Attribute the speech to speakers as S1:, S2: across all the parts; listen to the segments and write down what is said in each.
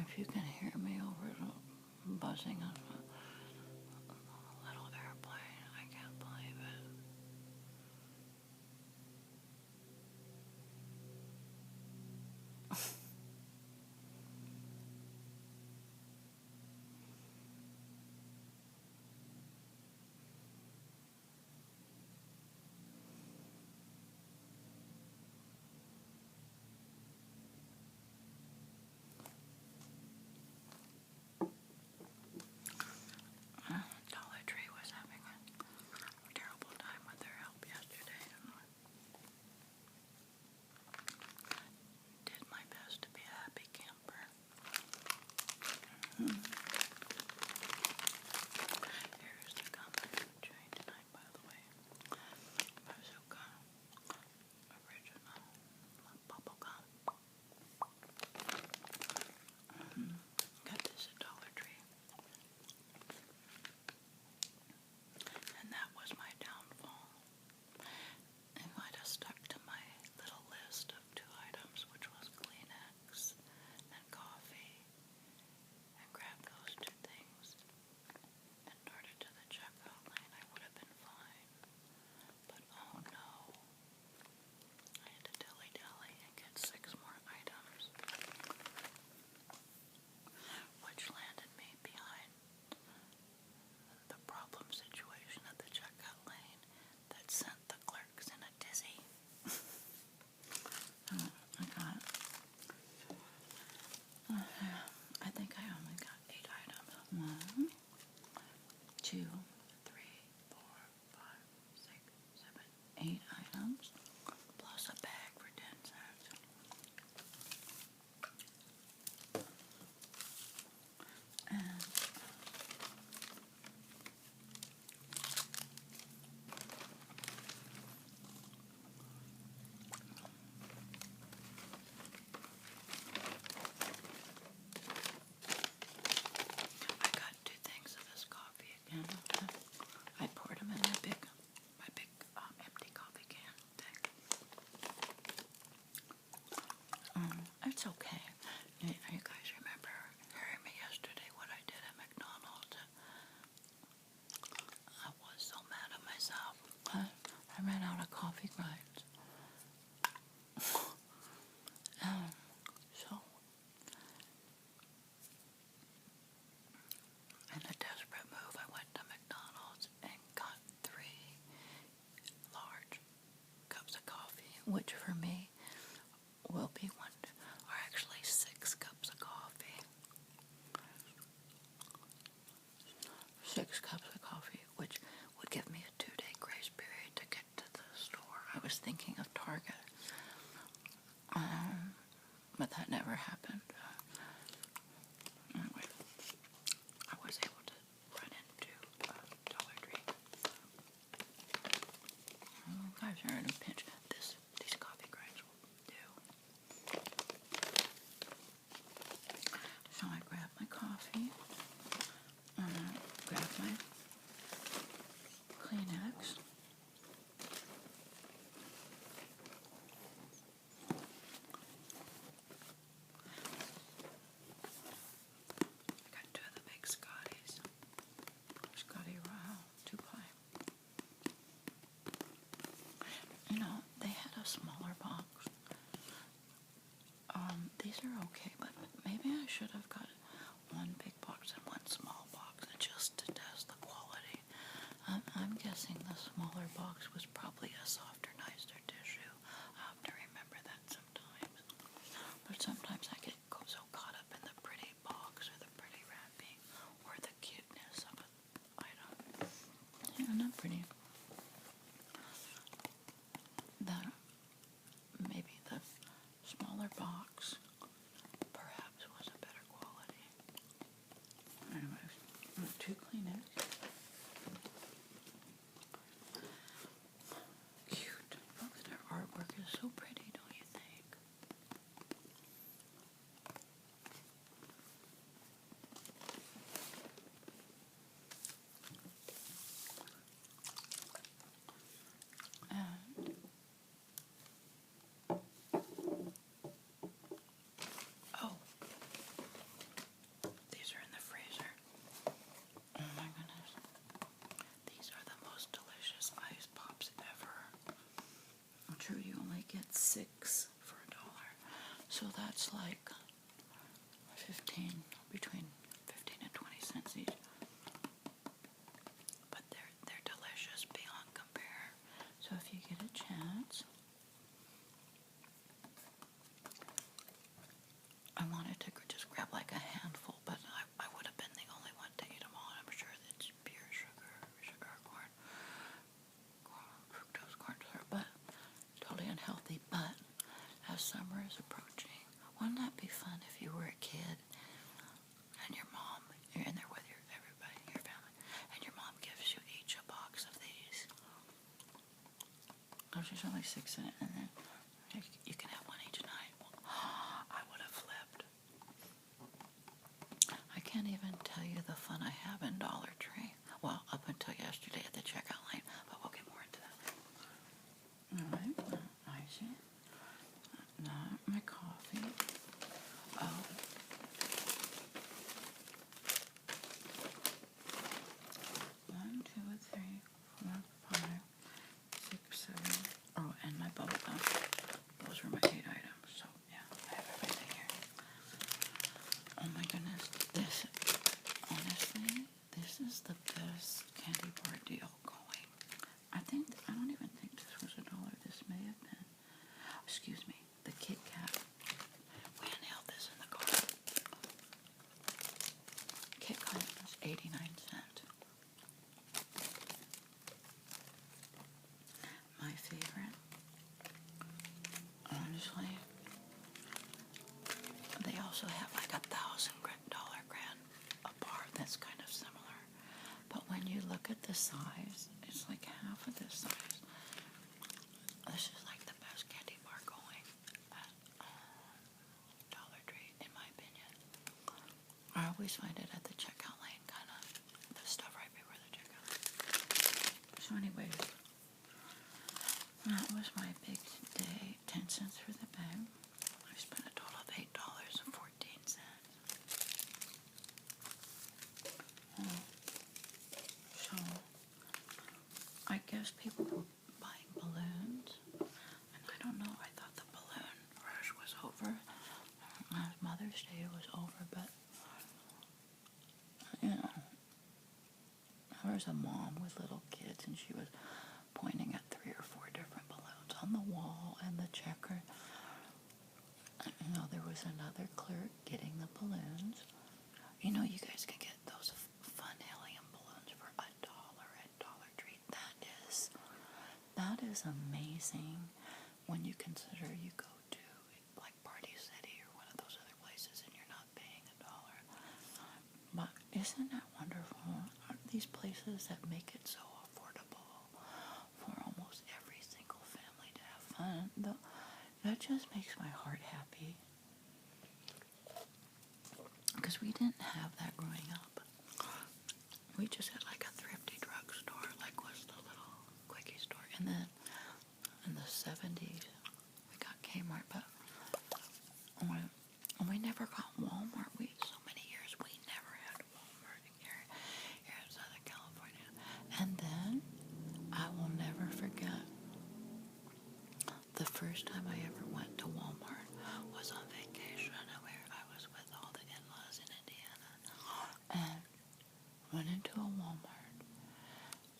S1: If you can hear me over the buzzing of a little airplane, I can't believe it. Dollar Tree was having a terrible time with their help yesterday, and I did my best to be a happy camper. Here's the gum I'm chewing tonight, by the way. Bazooka Original Bubble Gum. Got this at Dollar Tree. And that was my downfall. If I'd have stuck to my little list of 2 items, which was Kleenex and coffee, and grabbed those 2 things and darted to the checkout lane, I would have been fine. But oh no, I had to dilly-dally and get 6 more items, which landed me behind the problem situation at the checkout lane that sent the clerks in a dizzy. I think I only got 8 items. 1, 2, 3, 4, 5, 6, 7, 8 items, plus a bag for 10 cents. And I got 2 things of this coffee again. I poured them in my big empty coffee can thing. It's okay. You guys remember hearing me yesterday what I did at McDonald's? I was so mad at myself. I ran out of coffee grinds. So, in a desperate move, I went to McDonald's and got 3 large cups of coffee, which for me will be or actually 6 cups of coffee. 6 cups of coffee, which would give me a 2-day grace period to get to the store. I was thinking of Target, but that never happened. Anyway, I was able to run into Dollar Tree. You guys are in a pinch. These coffee grinds will do. So I grabbed my coffee, grabbed my Kleenex, I got 2 of the big Scotties, Scotty Royal 2-ply. You know, they had a smaller box. These are okay, but maybe I should have got 1 big box and 1 small box just to test the quality. I'm guessing the smaller box was probably a softer, nicer tissue. I have to remember that sometimes. But sometimes I get so caught up in the pretty box or the pretty wrapping or the cuteness of an item. Yeah, not pretty. Maybe the smaller box perhaps was a better quality. Anyways, 2 Kleenex. Cute. Look, their artwork is so pretty, don't you think? And So that's like 15, between 15 and 20 cents each. But they're delicious beyond compare. So if you get a chance, I wanted to just grab like a handful, but I would have been the only one to eat them all. I'm sure that's pure sugar, fructose corn syrup, but totally unhealthy. But as summer is approaching, wouldn't that be fun if you were a kid and your mom, you're in there with everybody, your family, and your mom gives you each a box of these. There's only 6 in it, and then you can have one each night. I would have flipped. I can't even tell you the fun I have in Dollar Tree. Well, up until yesterday at the checkout line, but we'll get more into that. Alright, I see. Not my coffee. Oh. 1, 2, 3, 4, 5, 6, 7. Oh, and my bubble gum. Those were my 8 items. So yeah, I have everything here. Oh my goodness, honestly, this is the best candy bar deal going. I don't even think this was $1. This may have been, excuse me, the Kit Kat. We inhaled this in the car. Kit Kat was 89 cents. My favorite, honestly, they also have like $1,000 grand, a bar that's kind of similar. But when you look at the size, it's like half of this size. This is like the best candy bar going at Dollar Tree, in my opinion. I always find it at the checkout lane, kind of the stuff right before the checkout lane. So anyways, that was my big day. 10 cents for the bag. I spent a total of $8.14. So I guess people were buying balloons, and I don't know. I thought the balloon rush was over. Mother's Day was over, but you know, there was a mom with little kids, and she was pointing at 3 or 4 different balloons on the wall and the checker. You know, there was another clerk getting the balloons. You know, you guys can get those fun helium balloons for $1 at Dollar Tree. That is amazing when you consider you go to like Party City or one of those other places and you're not paying $1. But isn't that wonderful? Aren't these places that make it so affordable for almost every single family to have fun? That just makes my heart happy. Because we didn't have that growing up. We just had like a thrifty drugstore, like was the little quickie store. And then in the 70s, we got Kmart, but we never got Walmart. So many years, we never had Walmart here in Southern California. And then, I will never forget, the first time I ever went to Walmart was on vacation, and I was with all the in-laws in Indiana, and went into a Walmart.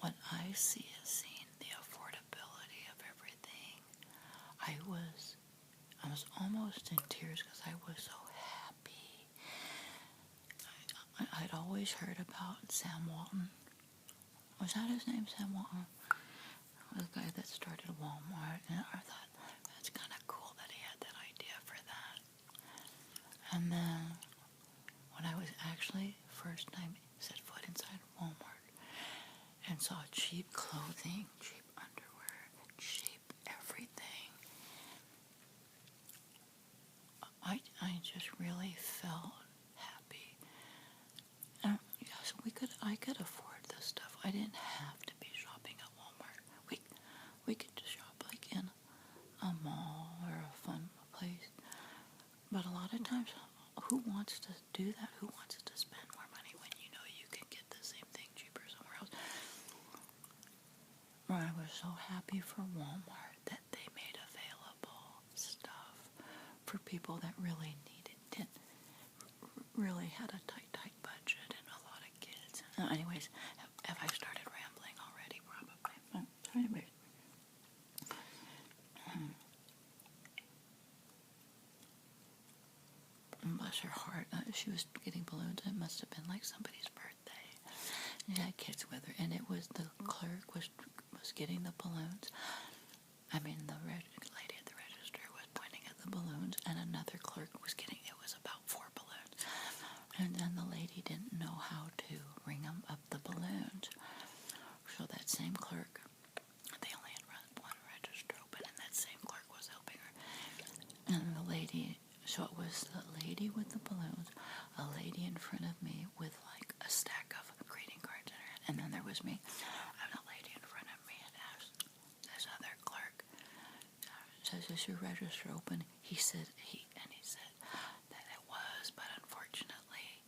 S1: When I seen the affordability of everything, I was almost in tears because I was so happy. I'd always heard about Sam Walton. Was that his name, Sam Walton? The guy that started Walmart, and I thought that's kind of cool that he had that idea for that. And then when I was actually first time set foot inside Walmart and saw cheap clothing, cheap underwear, cheap everything, I just really felt happy. And yes, I could afford this stuff. I didn't have to be shopping at Walmart. We could just shop like in a mall or a fun place. But a lot of times, who wants to do that? Who wants to spend more money when you know you can get the same thing cheaper somewhere else? I was so happy for Walmart that they made available stuff for people that really really had a tight budget and a lot of kids. Anyways, have I started rambling already? Probably. Anyways. Bless her heart. She was getting balloons. It must have been like somebody's birthday. She had kids with her, and it was the clerk was getting the balloons. I mean, the lady at the register was pointing at the balloons, and another clerk was getting. It was about 4 balloons, and then the lady didn't know how to ring them up the balloons. So that same clerk, they only had one register open, and that same clerk was helping her, and the lady. So it was the lady with the balloons, a lady in front of me with like a stack of greeting cards in her hand, and then there was me, and the lady in front of me had asked this other clerk, says, "Is your register open?" He said that it was, but unfortunately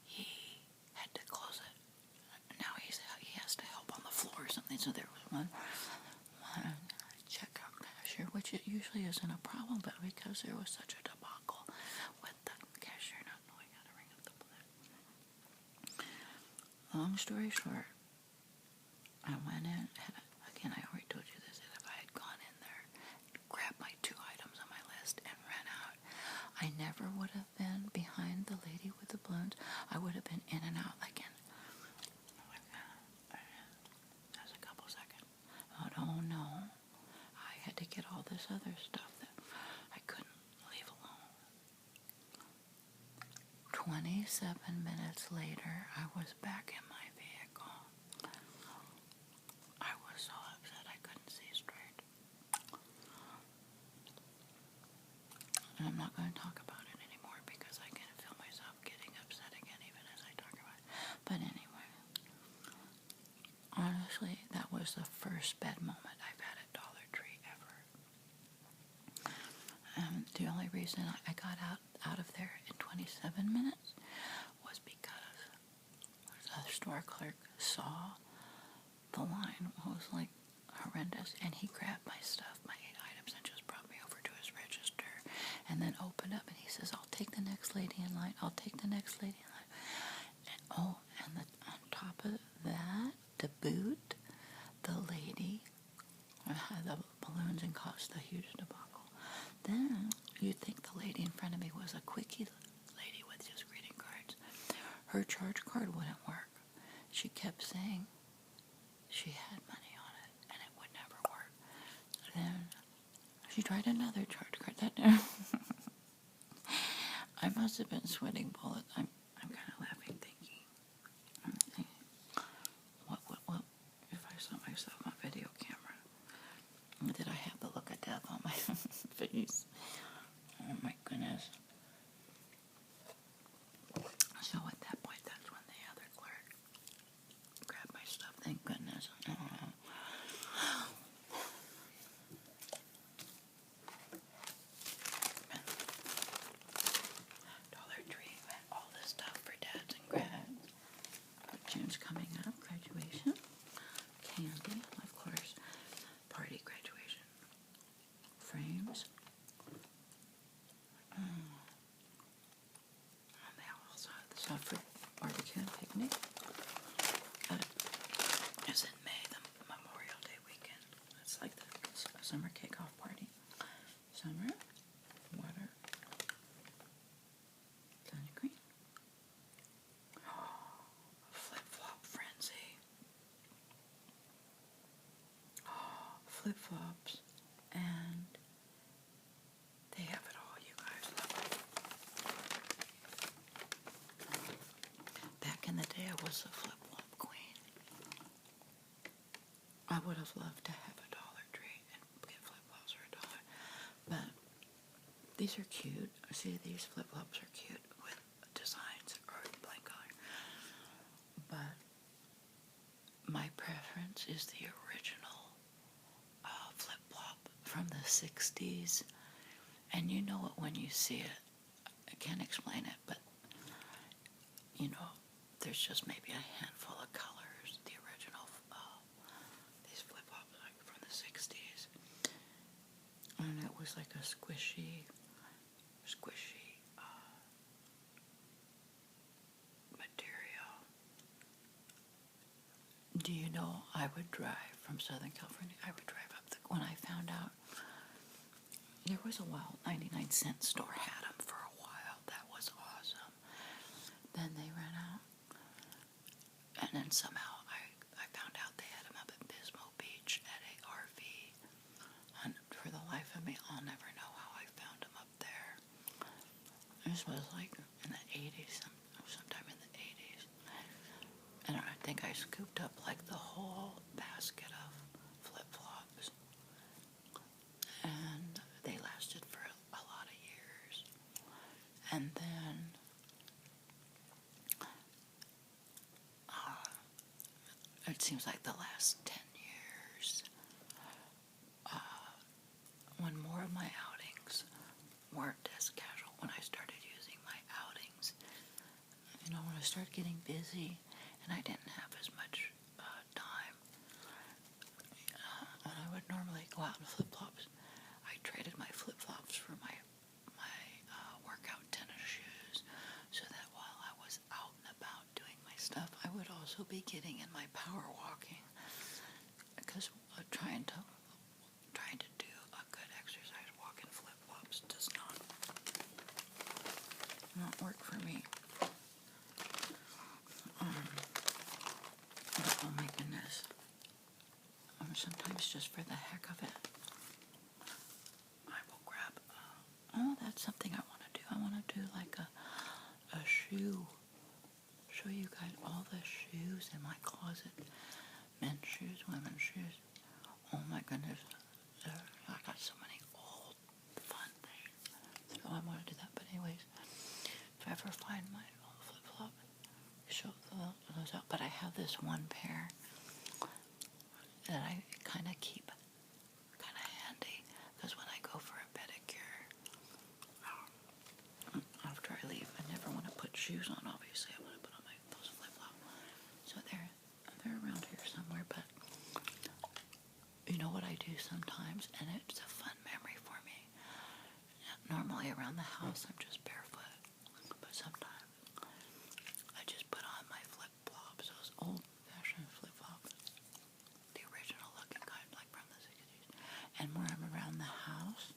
S1: he had to close it. Now he has to help on the floor or something. So there was one checkout cashier, which it usually isn't a problem, but because there was such a debacle with the cashier not knowing how to ring up the balloon. Long story short, I went in, again, I already told you this, that if I had gone in there, grabbed my 2 items on my list, and ran out, I never would have been behind the lady with the balloons. I would have been in and out like in, that's a couple seconds. Oh no. I had to get all this other stuff that I couldn't leave alone. 27 minutes later, I was back in my vehicle. I was so upset I couldn't see straight. And I'm not going to talk about it anymore because I can feel myself getting upset again even as I talk about it. But anyway, honestly, that was the first bad moment I've had at Dollar Tree ever. The only reason I got out of there in 27 minutes was because the store clerk saw the line was like horrendous, and he grabbed my stuff, my 8 items, and just brought me over to his register, and then opened up, and he says, "I'll take the next lady in line. I'll take the next lady in line." And on top of that, to boot, the lady had the balloons and caused a huge debacle. Then you'd think the lady in front of me was a quickie lady with just greeting cards. Her charge card wouldn't work. She kept saying she had money on it, and it would never work. Then she tried another charge card. I must have been sweating bullets. I'm kind of laughing, thinking, what if I saw myself on video camera? Did I have the look of death on my face? Oh my goodness. So at that point, that's when the other clerk grabbed my stuff. Thank goodness. Dollar Tree had all this stuff for dads and grads. Jim's coming up, graduation, candy, of course, party graduation, frames. They also have the stuff for barbecue and picnic. It's in May, the Memorial Day weekend. It's like the summer kickoff party. Summer, water, sunscreen. Flip-flop frenzy. Flip-flops, and they have it all, you guys. Back in the day, I was the flip-flop queen. I would have loved to have a Dollar Tree and get flip-flops for $1. But these are cute. See, these flip-flops are cute with designs or blank color. But my preference is the original flip-flop from the 60s. And you know it when you see it. I can't explain it, but you know, there's just maybe a handful of colors. The original, these flip-flops from the 60s. And it was like a squishy squishy material. Do you know I would drive from Southern California? I would drive up when I found out there was a wild 99-cent store had them for a while. That was awesome. Then they ran out. And then somehow I found out they had them up at Pismo Beach at a RV. And for the life of me, I'll never know how I found them up there. This was like in the 80s, sometime in the 80s. And I think I scooped up like the whole basket of flip-flops. And they lasted for a lot of years. And then it seems like the last 10 years, when more of my outings weren't as casual, when I started using my outings, when I started getting busy and I didn't have as much time, when I would normally go out in flip-flops, I traded my flip-flops for my workout tennis shoes, so that while I was out and about doing my stuff, I would also be getting in my power walking, because trying to do a good exercise walk in flip-flops does not work for me. Oh my goodness. Sometimes just for the heck of it, I will grab, that's something I want to do. I want to do like a shoe, show you guys all the shoes in my closet. Men's shoes, women's shoes. Oh my goodness. I got so many old fun things. So I want to do that. But anyways, if I ever find my old flip-flop, show those out. But I have this one pair that I kind of keep kind of handy, because when I go for a pedicure, after I leave, I never want to put shoes on. Obviously, I want to put on those flip-flops. So they're around here somewhere. But you know what I do sometimes, and it's a fun memory for me. Normally around the house, I'm just barefoot, but sometimes I just put on my flip-flops, those old-fashioned flip-flops, the original looking kind, like from the 60s. And when I'm around the house,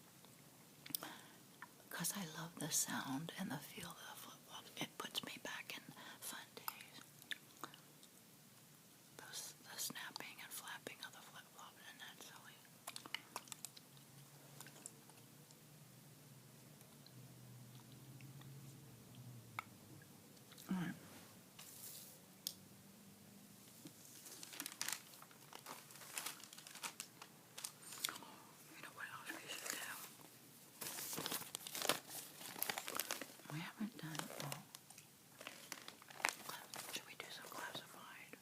S1: because I love the sound and the feel of the flip-flops, it puts me back in fun days. The snapping and flapping of the flip-flop, isn't that silly? Alright. You know what else we should do? We haven't done, should we do some classified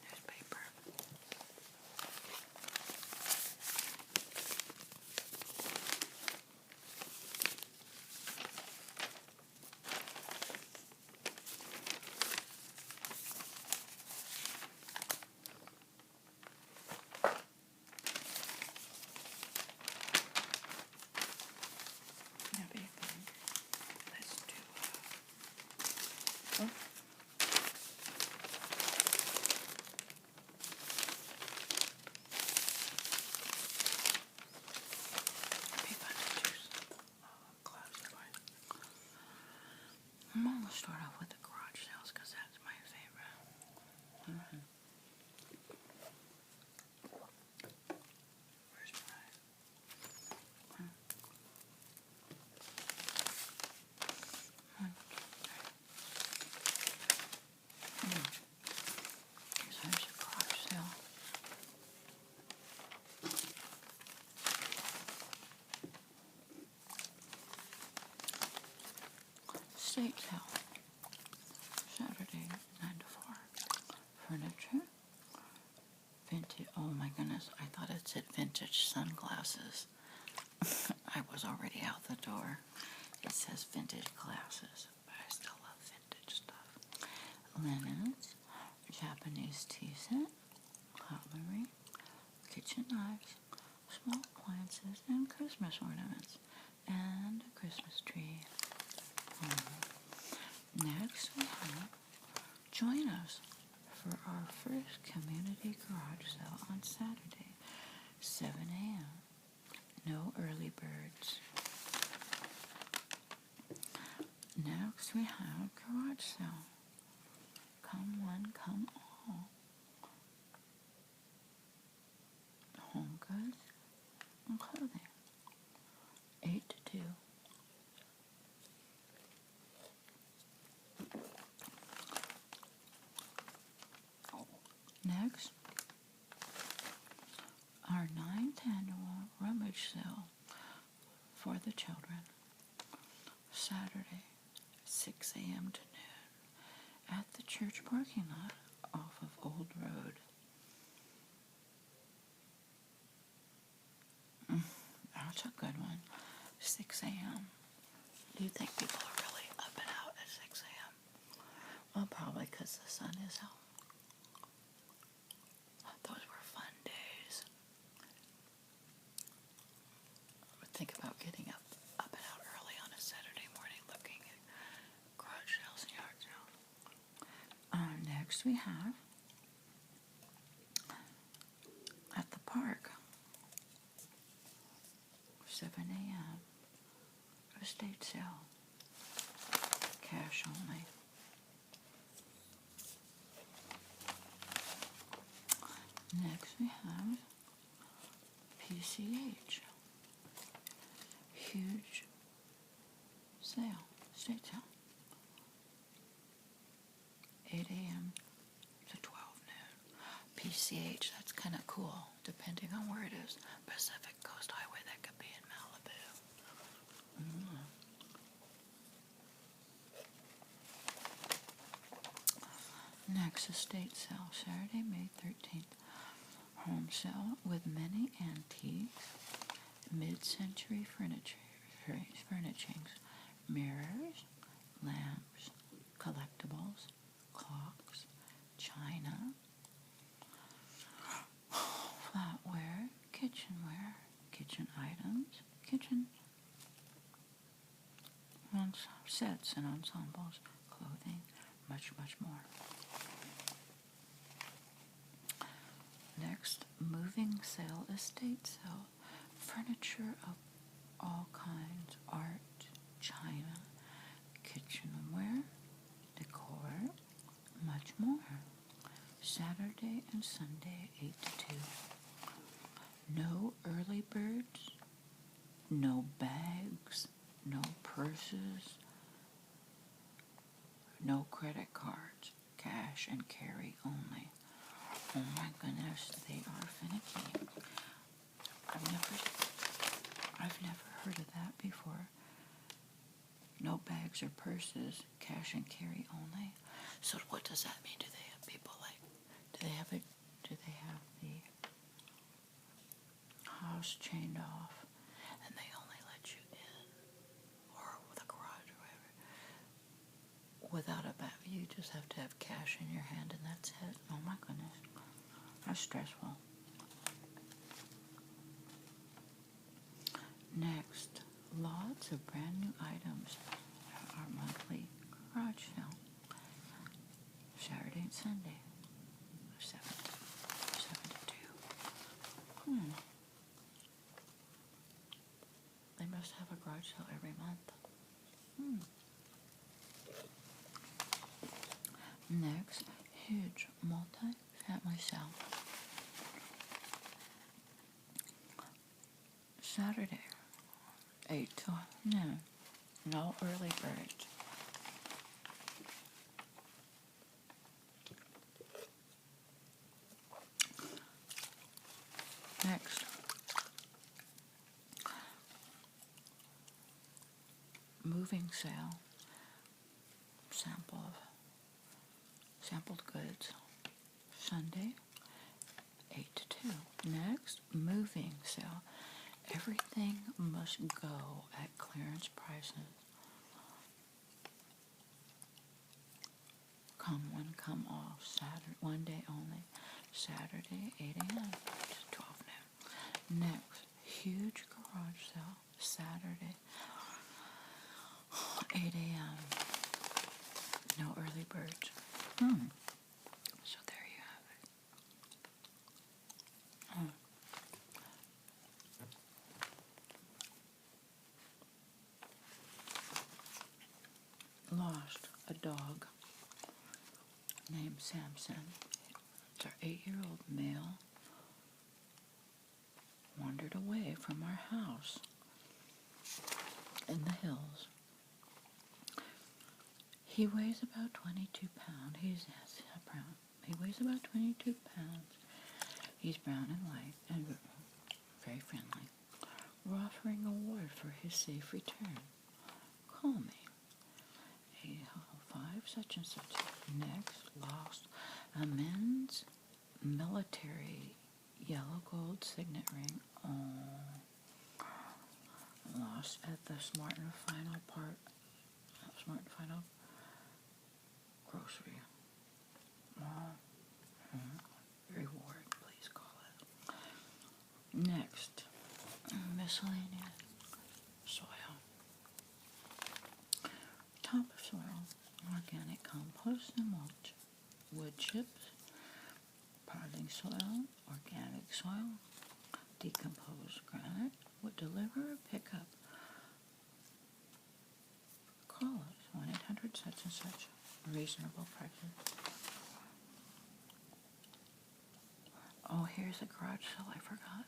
S1: newspaper? That'd be fun. Let's do, it'd be fun to do some classified. I'm gonna start off with the garage sales, because that's my favorite. Where's my... So there's a garage sale. Estate sale. Saturday, 9 to 4. Furniture. Vintage. Oh my goodness. I thought it said vintage sunglasses. I was already out the door. It says vintage glasses, but I still love vintage stuff. Linens. Japanese tea set. Cutlery. Kitchen knives. Small appliances and Christmas ornaments. And Christmas tree. Next, we have join us for our first community garage sale on Saturday, 7 a.m. No early birds. Next, we have garage sale. Come one, come all. Home goods and clothing. 8 to 2. Next, our 9th annual rummage sale for the children. Saturday, 6 a.m. to noon at the church parking lot off of Old Road. That's a good one. 6 a.m. Do you think people are really up and out at 6 a.m.? Well, probably because the sun is out. Those were fun days. Think about getting up and out early on a Saturday morning looking at garage sales and yard sales. Next we have at the park, 7 a.m. estate sale. Cash only. Next we have PCH. Huge sale, estate sale. 8 a.m. to 12 noon. PCH, that's kind of cool, depending on where it is. Pacific Coast Highway, that could be in Malibu. Next estate sale, Saturday, May 13th. Home sale with many antiques, mid-century furnishings, mirrors, lamps, collectibles, clocks, china, flatware, kitchenware, kitchen items, kitchen sets and ensembles, clothing, much, much more. Next, moving sale, estate sale, furniture of all kinds, art, china, kitchenware, decor, much more. Saturday and Sunday, 8 to 2. No early birds, no bags, no purses, no credit cards, cash and carry only. Oh my goodness, they are finicky. I've never heard of that before. No bags or purses, cash and carry only. So what does that mean? Do they have people do they have the house chained off and they only let you in, or with a garage or whatever, without a bag? You just have to have cash in your hand and that's it. Oh my goodness. That's stressful. Next, lots of brand new items at our monthly garage sale. Saturday and Sunday, 7 to 2. They must have a garage sale every month. Next, huge multi-family sale. Saturday, 8 to noon. No early birds. Next, moving sale. Sampled goods. Sunday, 8 to 2. Next, moving sale. Everything must go at clearance prices. Come one, come all. Saturday, one day only. Saturday, 8 a.m. to 12 noon. Next, huge garage sale. Saturday, 8 a.m. No early birds. So there you have it. Lost a dog named Samson. It's our 8-year-old male. Wandered away from our house in the hills. He weighs about 22 pounds. He's brown. He weighs about 22 pounds. He's brown and white and very friendly. We're offering a reward for his safe return. Call me. 805 such and such. Next, lost a men's military yellow gold signet ring. Oh, lost at the Smart and Final grocery. Reward, please call it. Next, miscellaneous soil. Topsoil, organic compost and mulch, wood chips, potting soil, organic soil, decomposed granite, would deliver or pick up. Call us 1-800 such and such. Reasonable prices. Oh, here's a garage sale I forgot.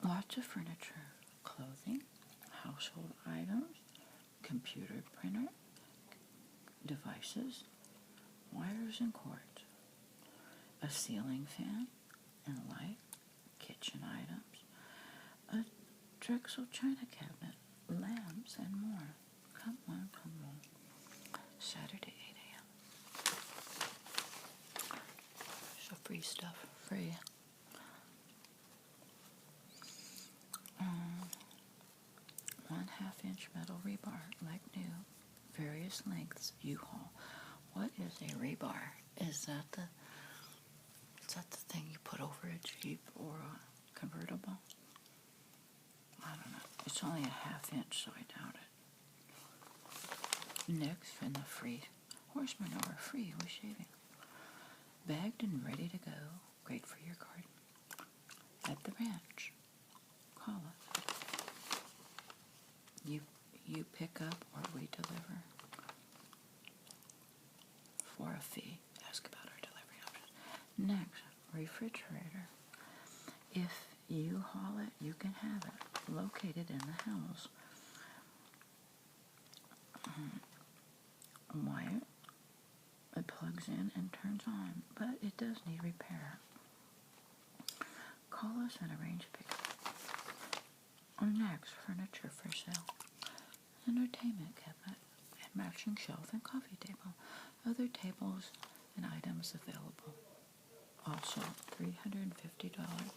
S1: Lots of furniture, clothing, household items, computer printer, devices, wires and cords, a ceiling fan and light, kitchen items, a Drexel china cabinet, lamps, and more. Come on, come on. Saturday, 8 a.m. So free stuff, free. 1/2-inch metal rebar, like new, various lengths, U-Haul. What is a rebar? Is that the thing you put over a Jeep or a convertible? I don't know. It's only a 1/2 inch, so I doubt it. Next, in the free horse manure, free with shaving. Bagged and ready to go. Great for your garden. At the ranch. Call us. You pick up or we deliver for a fee. Ask about our delivery options. Next, refrigerator. If you haul it, you can have it. Located in the house. Wire. It plugs in and turns on, but it does need repair. Call us and arrange pickup. Next, furniture for sale. Entertainment cabinet and matching shelf and coffee table. Other tables and items available. Also, $350